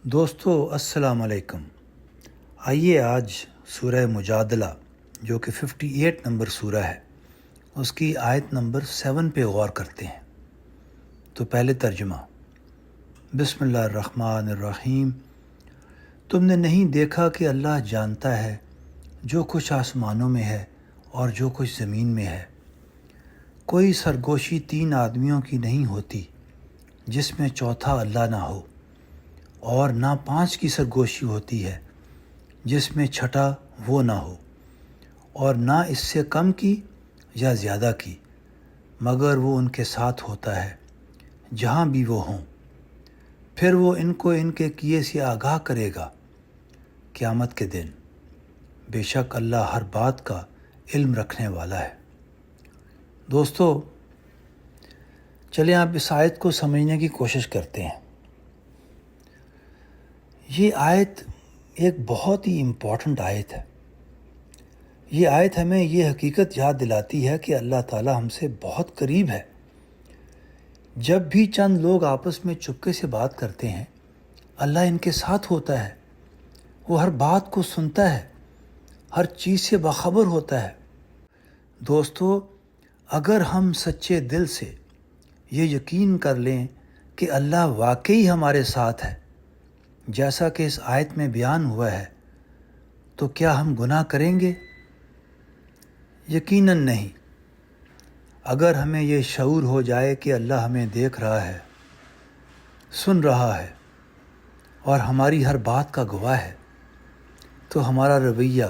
دوستو السلام علیکم۔ آئیے آج سورہ مجادلہ جو کہ 58 نمبر سورہ ہے اس کی آیت نمبر 7 پہ غور کرتے ہیں۔ تو پہلے ترجمہ۔ بسم اللہ الرحمن الرحیم۔ تم نے نہیں دیکھا کہ اللہ جانتا ہے جو کچھ آسمانوں میں ہے اور جو کچھ زمین میں ہے۔ کوئی سرگوشی 3 آدمیوں کی نہیں ہوتی جس میں چوتھا اللہ نہ ہو، اور نہ 5 کی سرگوشی ہوتی ہے جس میں چھٹا وہ نہ ہو، اور نہ اس سے کم کی یا زیادہ کی، مگر وہ ان کے ساتھ ہوتا ہے جہاں بھی وہ ہوں۔ پھر وہ ان کو ان کے کیے سے آگاہ کرے گا قیامت کے دن۔ بے شک اللہ ہر بات کا علم رکھنے والا ہے۔ دوستو، چلیں آپ اس آیت کو سمجھنے کی کوشش کرتے ہیں۔ یہ آیت ایک بہت ہی امپورٹنٹ آیت ہے۔ یہ آیت ہمیں یہ حقیقت یاد دلاتی ہے کہ اللہ تعالیٰ ہم سے بہت قریب ہے۔ جب بھی چند لوگ آپس میں چپکے سے بات کرتے ہیں، اللہ ان کے ساتھ ہوتا ہے۔ وہ ہر بات کو سنتا ہے، ہر چیز سے باخبر ہوتا ہے۔ دوستو، اگر ہم سچے دل سے یہ یقین کر لیں کہ اللہ واقعی ہمارے ساتھ ہے جیسا کہ اس آیت میں بیان ہوا ہے، تو کیا ہم گناہ کریں گے؟ یقیناً نہیں۔ اگر ہمیں یہ شعور ہو جائے کہ اللہ ہمیں دیکھ رہا ہے، سن رہا ہے اور ہماری ہر بات کا گواہ ہے، تو ہمارا رویہ،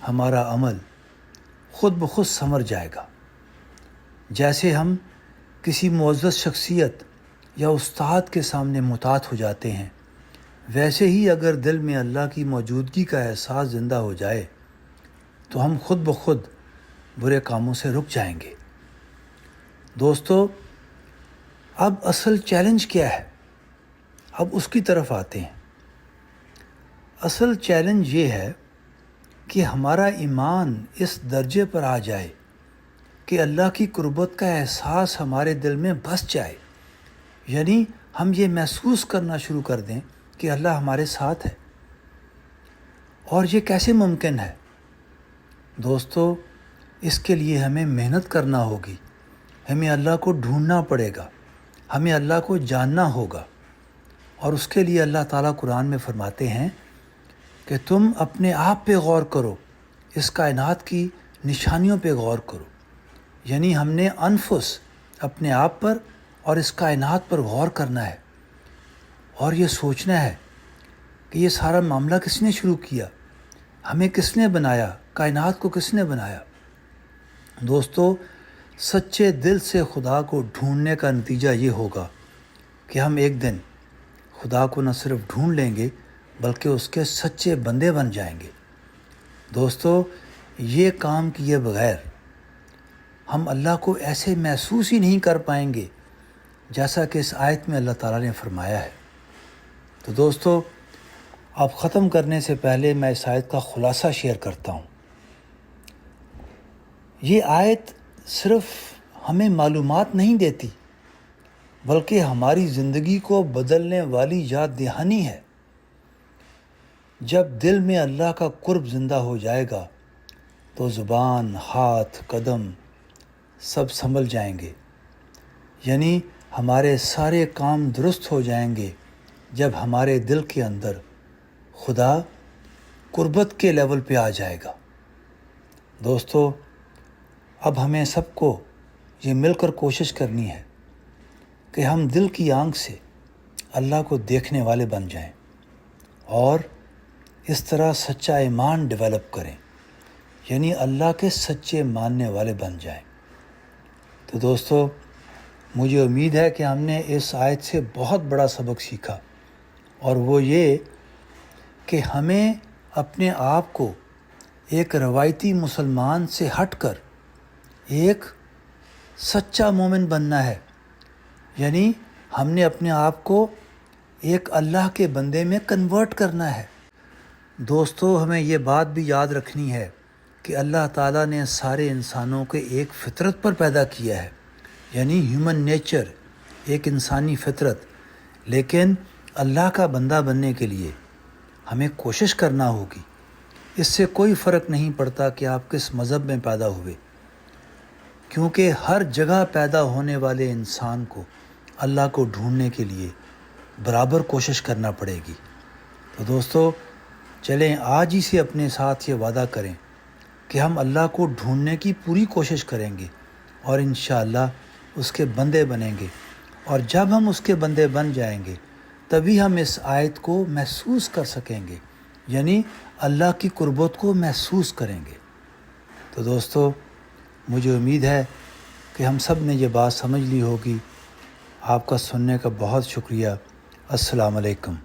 ہمارا عمل خود بخود سنور جائے گا۔ جیسے ہم کسی معزز شخصیت یا استاد کے سامنے مطاعت ہو جاتے ہیں، ویسے ہی اگر دل میں اللہ کی موجودگی کا احساس زندہ ہو جائے تو ہم خود بخود برے کاموں سے رک جائیں گے۔ دوستو، اب اصل چیلنج کیا ہے؟ اب اس کی طرف آتے ہیں۔ اصل چیلنج یہ ہے کہ ہمارا ایمان اس درجے پر آ جائے کہ اللہ کی قربت کا احساس ہمارے دل میں بس جائے، یعنی ہم یہ محسوس کرنا شروع کر دیں کہ اللہ ہمارے ساتھ ہے۔ اور یہ کیسے ممکن ہے؟ دوستو، اس کے لیے ہمیں محنت کرنا ہوگی، ہمیں اللہ کو ڈھونڈنا پڑے گا، ہمیں اللہ کو جاننا ہوگا۔ اور اس کے لیے اللہ تعالیٰ قرآن میں فرماتے ہیں کہ تم اپنے آپ پہ غور کرو، اس کائنات کی نشانیوں پہ غور کرو۔ یعنی ہم نے انفس اپنے آپ پر اور اس کائنات پر غور کرنا ہے، اور یہ سوچنا ہے کہ یہ سارا معاملہ کس نے شروع کیا، ہمیں کس نے بنایا، کائنات کو کس نے بنایا۔ دوستو، سچے دل سے خدا کو ڈھونڈنے کا نتیجہ یہ ہوگا کہ ہم ایک دن خدا کو نہ صرف ڈھونڈ لیں گے بلکہ اس کے سچے بندے بن جائیں گے۔ دوستو، یہ کام کیے بغیر ہم اللہ کو ایسے محسوس ہی نہیں کر پائیں گے جیسا کہ اس آیت میں اللہ تعالیٰ نے فرمایا ہے۔ تو دوستو، اب ختم کرنے سے پہلے میں اس آیت کا خلاصہ شیئر کرتا ہوں۔ یہ آیت صرف ہمیں معلومات نہیں دیتی بلکہ ہماری زندگی کو بدلنے والی یاد دہانی ہے۔ جب دل میں اللہ کا قرب زندہ ہو جائے گا تو زبان، ہاتھ، قدم سب سنبھل جائیں گے، یعنی ہمارے سارے کام درست ہو جائیں گے جب ہمارے دل کے اندر خدا قربت کے لیول پہ آ جائے گا۔ دوستو، اب ہمیں سب کو یہ مل کر کوشش کرنی ہے کہ ہم دل کی آنکھ سے اللہ کو دیکھنے والے بن جائیں اور اس طرح سچا ایمان ڈیولپ کریں، یعنی اللہ کے سچے ماننے والے بن جائیں۔ تو دوستو، مجھے امید ہے کہ ہم نے اس آیت سے بہت بڑا سبق سیکھا، اور وہ یہ کہ ہمیں اپنے آپ کو ایک روایتی مسلمان سے ہٹ کر ایک سچا مومن بننا ہے، یعنی ہم نے اپنے آپ کو ایک اللہ کے بندے میں کنورٹ کرنا ہے۔ دوستو، ہمیں یہ بات بھی یاد رکھنی ہے کہ اللہ تعالیٰ نے سارے انسانوں کو ایک فطرت پر پیدا کیا ہے، یعنی ہیومن نیچر، ایک انسانی فطرت، لیکن اللہ کا بندہ بننے کے لیے ہمیں کوشش کرنا ہوگی۔ اس سے کوئی فرق نہیں پڑتا کہ آپ کس مذہب میں پیدا ہوئے، کیونکہ ہر جگہ پیدا ہونے والے انسان کو اللہ کو ڈھونڈنے کے لیے برابر کوشش کرنا پڑے گی۔ تو دوستو، چلیں آج ہی سے اپنے ساتھ یہ وعدہ کریں کہ ہم اللہ کو ڈھونڈنے کی پوری کوشش کریں گے اور انشاءاللہ اس کے بندے بنیں گے، اور جب ہم اس کے بندے بن جائیں گے تبھی ہم اس آیت کو محسوس کر سکیں گے، یعنی اللہ کی قربت کو محسوس کریں گے۔ تو دوستو، مجھے امید ہے کہ ہم سب نے یہ بات سمجھ لی ہوگی۔ آپ کا سننے کا بہت شکریہ۔ السلام علیکم۔